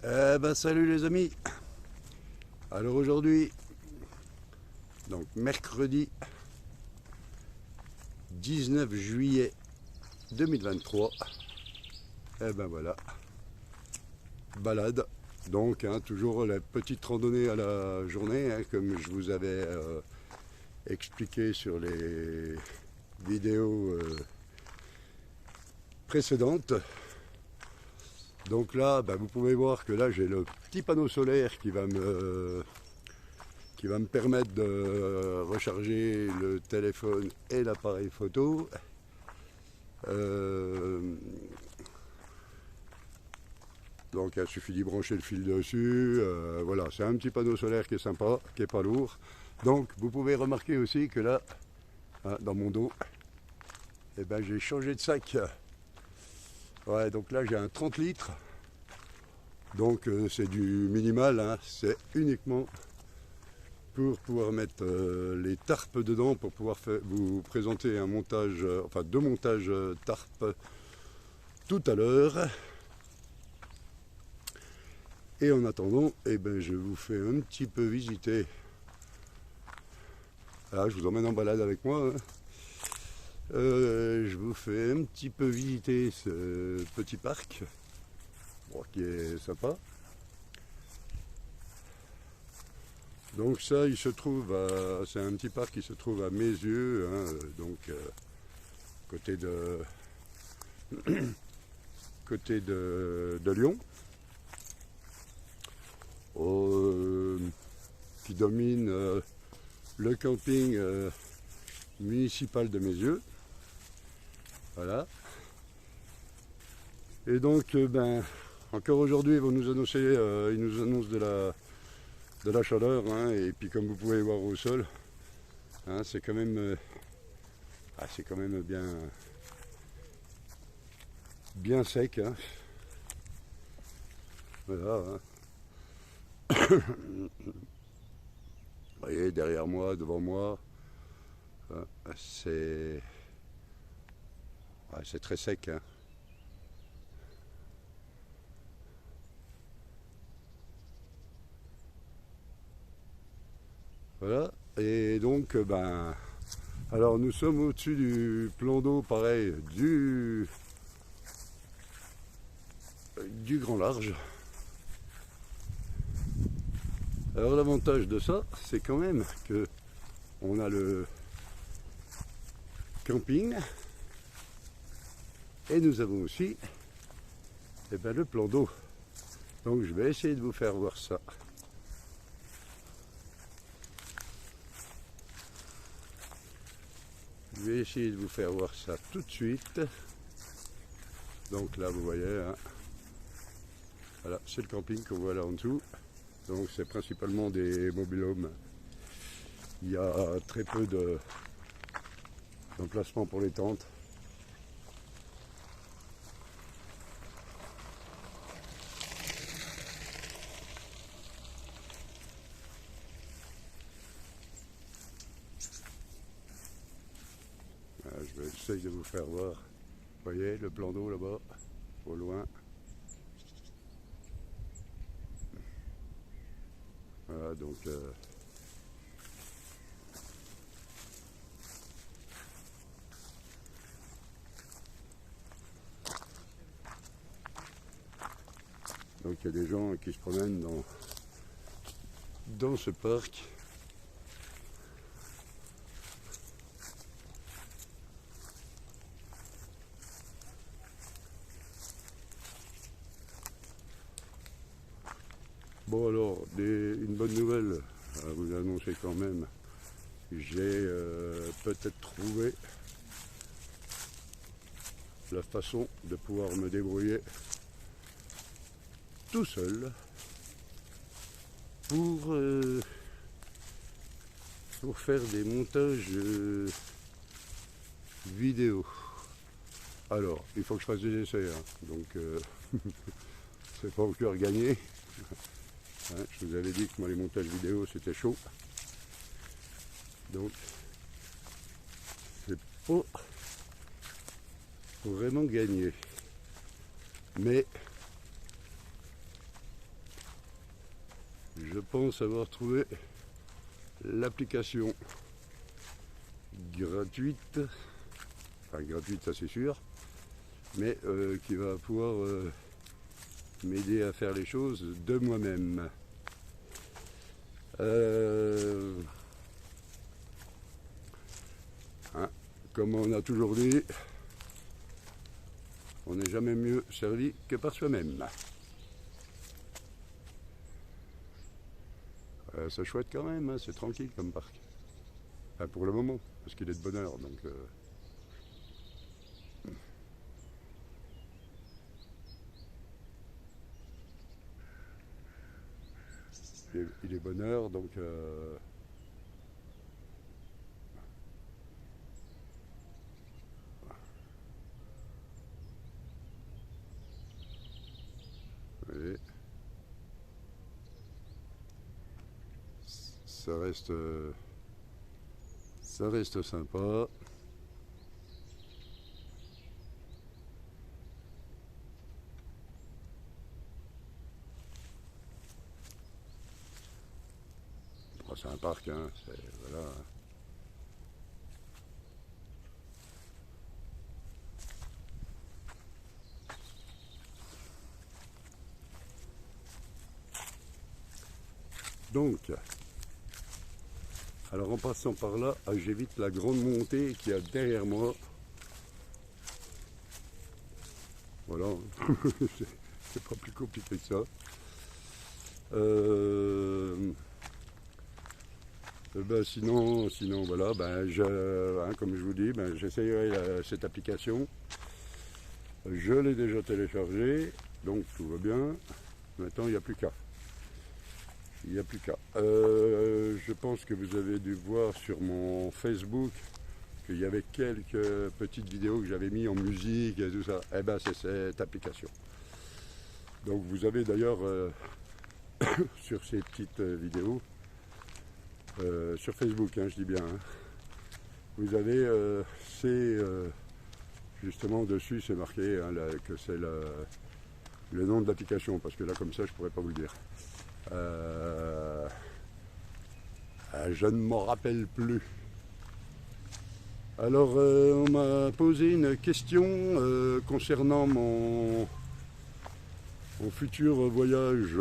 Eh ben salut les amis. Alors aujourd'hui, donc mercredi 19 juillet 2023. Eh ben voilà, balade. Donc toujours la petite randonnée à la journée, comme je vous avais expliqué sur les vidéos précédentes. Donc là, vous pouvez voir que là j'ai le petit panneau solaire qui va me permettre de recharger le téléphone et l'appareil photo. Donc il suffit d'y brancher le fil dessus. Voilà, c'est un petit panneau solaire qui est sympa, qui est pas lourd. Donc vous pouvez remarquer aussi que là, dans mon dos, j'ai changé de sac. Ouais, donc là j'ai un 30 litres. Donc c'est du minimal, c'est uniquement pour pouvoir mettre les tarpes dedans, pour pouvoir vous présenter un montage, deux montages tarpes tout à l'heure. Et en attendant, je vous fais un petit peu visiter. Là, je vous emmène en balade avec moi. Je vous fais un petit peu visiter ce petit parc, qui est sympa. Donc ça, il se trouve, c'est un petit parc qui se trouve à Mézieux, côté de Lyon, qui domine le camping municipal de Mézieux. Voilà. Et donc, encore aujourd'hui, ils nous annoncent de la chaleur, et puis comme vous pouvez voir au sol, c'est quand même bien sec. Voilà. Vous voyez, derrière moi, devant moi, c'est très sec. Voilà, et donc, alors nous sommes au-dessus du plan d'eau, pareil, du grand large. Alors l'avantage de ça, c'est quand même que on a le camping et nous avons aussi le plan d'eau. Donc je vais essayer de vous faire voir ça. Je vais essayer de vous faire voir ça tout de suite. Donc là vous voyez, voilà, c'est le camping qu'on voit là en dessous. Donc c'est principalement des mobil-homes. Il y a très peu d'emplacements pour les tentes. Je vais essayer de vous faire voir. Vous voyez le plan d'eau là-bas, au loin. Voilà, donc il y a des gens qui se promènent dans ce parc. Bon alors, une bonne nouvelle à vous annoncer quand même. J'ai peut-être trouvé la façon de pouvoir me débrouiller tout seul pour faire des montages vidéo. Alors, il faut que je fasse des essais, donc c'est pas encore gagné. Je vous avais dit que moi les montages vidéo c'était chaud. Donc c'est pas vraiment gagné. Mais je pense avoir trouvé l'application gratuite, enfin gratuite ça c'est sûr, mais qui va pouvoir m'aider à faire les choses de moi-même. Hein, comme on a toujours dit, on n'est jamais mieux servi que par soi-même. C'est chouette quand même, hein, c'est tranquille comme parc. Enfin, pour le moment, parce qu'il est de bonne heure. Donc, il est bonne heure, donc oui. Ça reste sympa. Bon, c'est un parc, hein, voilà. Donc, alors en passant par là, j'évite la grande montée qu'il y a derrière moi. Voilà, c'est pas plus compliqué que ça. Sinon voilà, comme je vous dis, j'essayerai cette application. Je l'ai déjà téléchargée, donc tout va bien. Maintenant, il n'y a plus qu'à. Je pense que vous avez dû voir sur mon Facebook qu'il y avait quelques petites vidéos que j'avais mis en musique et tout ça. Eh ben, c'est cette application. Donc vous avez d'ailleurs sur ces petites vidéos, sur Facebook, hein, je dis bien, hein, vous avez justement dessus, c'est marqué hein, que c'est le nom de l'application, parce que là comme ça je pourrais pas vous le dire. Je ne m'en rappelle plus. Alors on m'a posé une question concernant mon futur voyage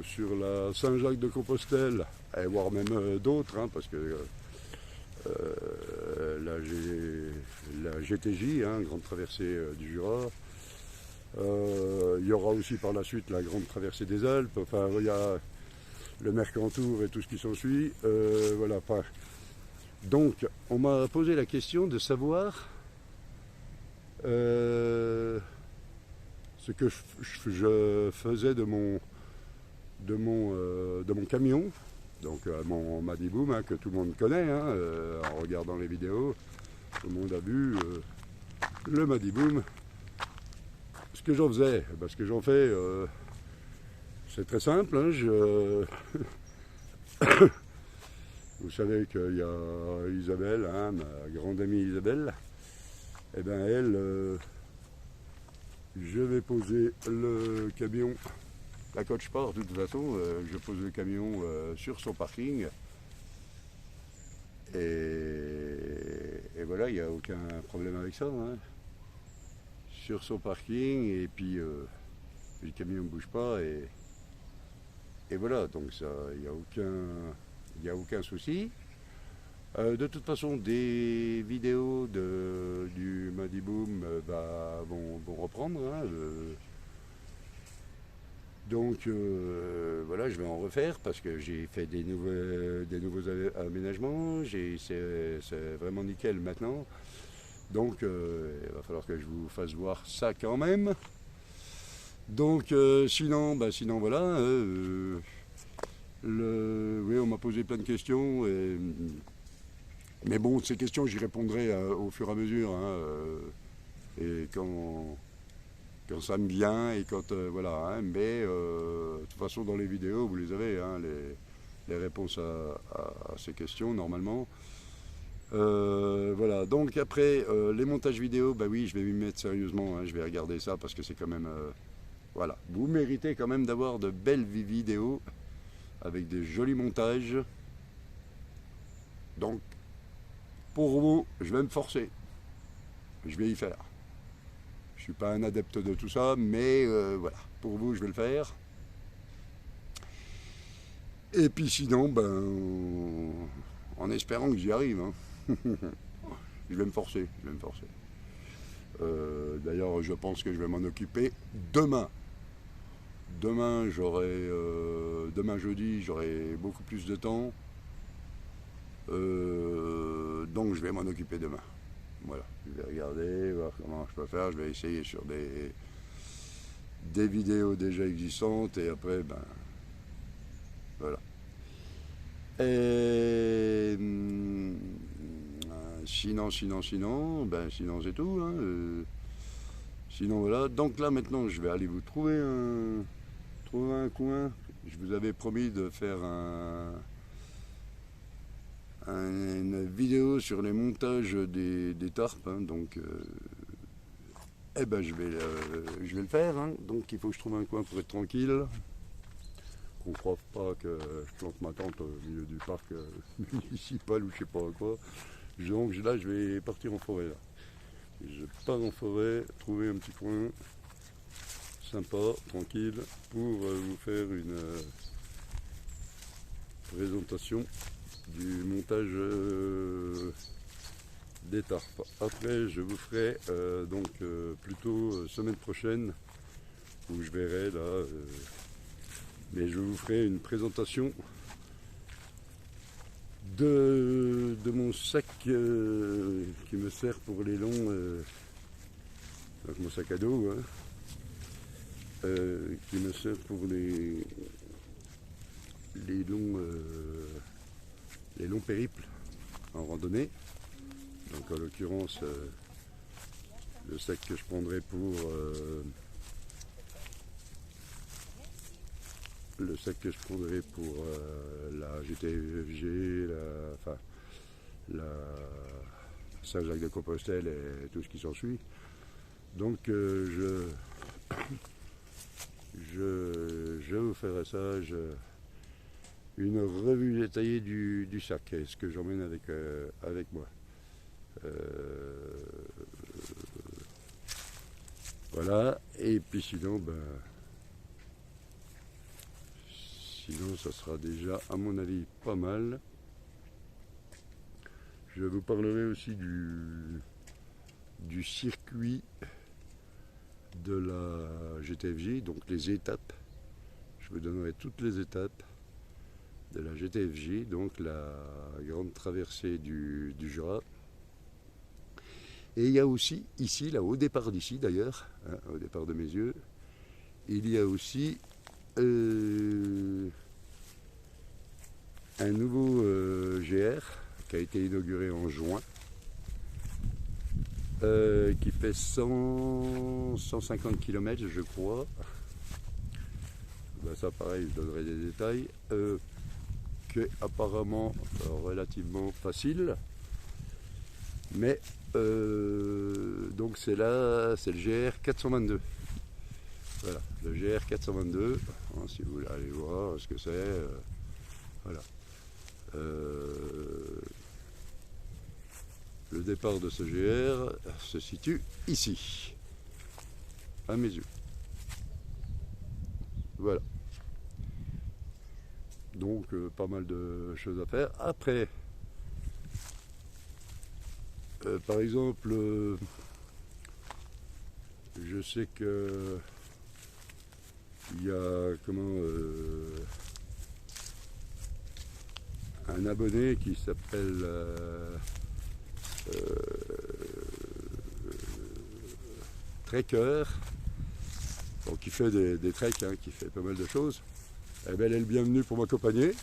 sur la Saint-Jacques-de-Compostelle, et voire même d'autres, hein, parce que la GTJ, hein, Grande Traversée du Jura. Il y aura aussi par la suite la Grande Traversée des Alpes, enfin il y a le Mercantour et tout ce qui s'ensuit. Voilà. Donc on m'a posé la question de savoir ce que je faisais de mon camion, donc mon Madiboom, hein, que tout le monde connaît, hein, en regardant les vidéos, tout le monde a vu le Madiboom. Ce que j'en faisais, ce que j'en fais, c'est très simple. Hein, vous savez qu'il y a Isabelle, hein, ma grande amie Isabelle. Et bien elle, je vais poser le camion. La coach part de toute façon, je pose le camion sur son parking. Et voilà, il n'y a aucun problème avec ça. Hein. Sur son parking, et puis le camion ne bouge pas, et voilà, donc ça, il n'y a aucun souci. De toute façon, des vidéos du Madiboom vont reprendre. Hein, donc voilà, je vais en refaire parce que j'ai fait des nouveaux aménagements. C'est vraiment nickel maintenant. Donc il va falloir que je vous fasse voir ça quand même. Donc sinon voilà. Oui, on m'a posé plein de questions. Mais bon, ces questions, j'y répondrai au fur et à mesure. Hein, et quand ça me vient et quand voilà. Hein, mais de toute façon, dans les vidéos, vous les avez, hein, les réponses à ces questions normalement. Voilà, donc après les montages vidéo, oui, je vais m'y mettre sérieusement, hein, je vais regarder ça parce que c'est quand même, voilà, vous méritez quand même d'avoir de belles vidéos avec des jolis montages. Donc, pour vous, je vais me forcer. Je vais y faire. Je ne suis pas un adepte de tout ça, mais voilà, pour vous, je vais le faire. Et puis sinon, ben, en espérant que j'y arrive, hein. Je vais me forcer, je vais me forcer. D'ailleurs, je pense que je vais m'en occuper demain. Demain, demain jeudi, j'aurai beaucoup plus de temps. Donc, je vais m'en occuper demain. Voilà, je vais regarder, voir comment je peux faire. Je vais essayer sur des vidéos déjà existantes et après, ben, voilà. Et sinon c'est tout. Hein, sinon voilà. Donc là maintenant, je vais aller vous trouver un coin. Je vous avais promis de faire une vidéo sur les montages des tarpes. Hein, donc, eh ben je vais le faire. Hein, donc il faut que je trouve un coin pour être tranquille. Qu'on ne croit pas que je plante ma tente au milieu du parc municipal ou je sais pas quoi. Donc là, je vais partir en forêt. Là. Je pars en forêt, trouver un petit coin sympa, tranquille, pour vous faire une présentation du montage des tarpes. Après, je vous ferai donc plutôt semaine prochaine, où je verrai là. Mais je vous ferai une présentation de mon sac qui me sert pour les longs, donc mon sac à dos, hein, qui me sert pour les longs périples en randonnée. Donc en l'occurrence, le sac que je prendrai pour la GTFG, la Saint-Jacques-de-Compostelle et tout ce qui s'ensuit. Donc je vous ferai ça, une revue détaillée du sac et ce que j'emmène avec moi. Voilà, et puis sinon, sinon ça sera déjà à mon avis pas mal. Je vous parlerai aussi du circuit de la GTFJ, donc les étapes. Je vous donnerai toutes les étapes de la GTFJ, donc la grande traversée du Jura. Et il y a aussi ici, là au départ d'ici d'ailleurs, hein, au départ de mes yeux, il y a aussi un nouveau GR qui a été inauguré en juin, qui fait 150 km je crois. Ben ça pareil, je donnerai des détails, qui est apparemment relativement facile, mais donc c'est là, c'est le GR 422. Voilà, le GR 422, hein, si vous voulez aller voir ce que c'est, voilà. Le départ de ce GR se situe ici, à mes yeux. Voilà. Donc pas mal de choses à faire. Après, par exemple, je sais que il y a un abonné qui s'appelle Trekker, donc qui fait des treks, hein, qui fait pas mal de choses. Eh bien, elle est le bienvenu pour m'accompagner.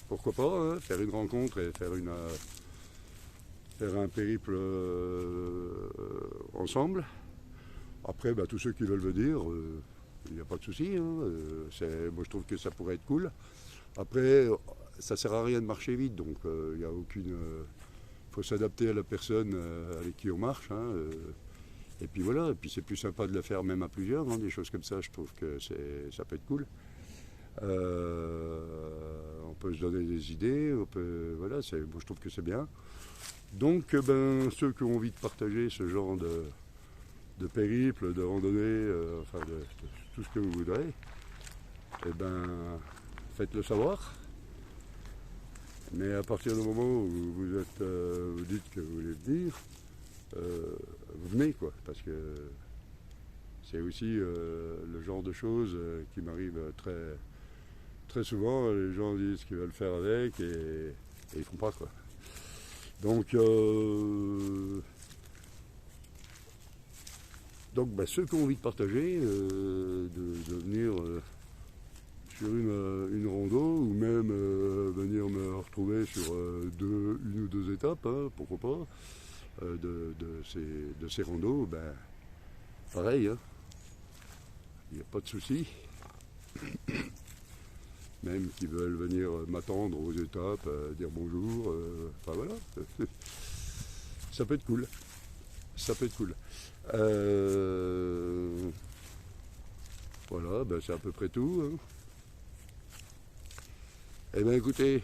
Pourquoi pas, hein, faire une rencontre et faire un périple ensemble. Après, tous ceux qui veulent venir, il n'y a pas de souci. Hein, moi, je trouve que ça pourrait être cool. Après, ça sert à rien de marcher vite, donc il n'y a aucune. Il faut s'adapter à la personne avec qui on marche. Hein, et puis voilà, et puis c'est plus sympa de le faire même à plusieurs, hein, des choses comme ça, je trouve que ça peut être cool. on peut se donner des idées, voilà, moi je trouve que c'est bien. Donc ceux qui ont envie de partager ce genre de périple, de randonnée, enfin de tout ce que vous voudrez, faites-le savoir. Mais à partir du moment où vous dites que vous voulez venir, venez quoi, parce que c'est aussi le genre de choses qui m'arrive très souvent. Les gens disent ce qu'ils veulent faire avec et ils font pas quoi. Donc ceux qui ont envie de partager, de venir sur une rando ou même venir me retrouver sur une ou deux étapes, hein, pourquoi pas, de ces randos, pareil, hein, il n'y a pas de souci. Même qui veulent venir m'attendre aux étapes, dire bonjour, enfin voilà, ça peut être cool. Ça peut être cool. Voilà, c'est à peu près tout. Hein. Eh bien écoutez,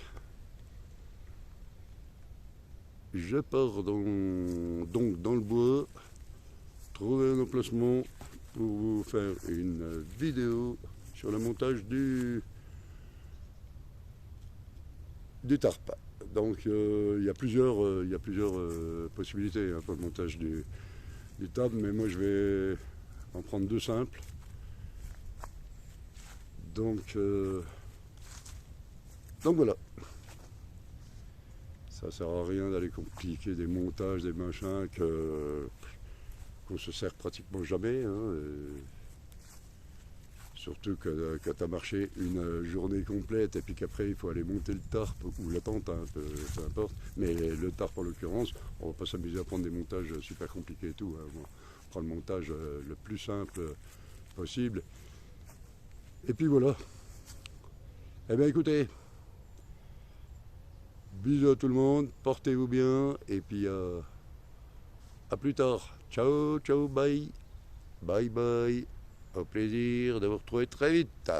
je pars donc dans le bois, trouver un emplacement pour vous faire une vidéo sur le montage du tarp. Donc il y a plusieurs possibilités hein, pour le montage du tarp, mais moi je vais en prendre deux simples. Donc voilà. Ça sert à rien d'aller compliquer des montages, des machins qu'on se sert pratiquement jamais. Hein, surtout quand tu as marché une journée complète et puis qu'après il faut aller monter le tarp ou la tente, hein, peu importe. Mais le tarp en l'occurrence, on va pas s'amuser à prendre des montages super compliqués et tout. Hein. On prend le montage le plus simple possible. Et puis voilà. Eh bien écoutez, bisous à tout le monde, portez-vous bien et puis à plus tard. Ciao, ciao, bye. Bye bye. Au plaisir de vous retrouver très vite.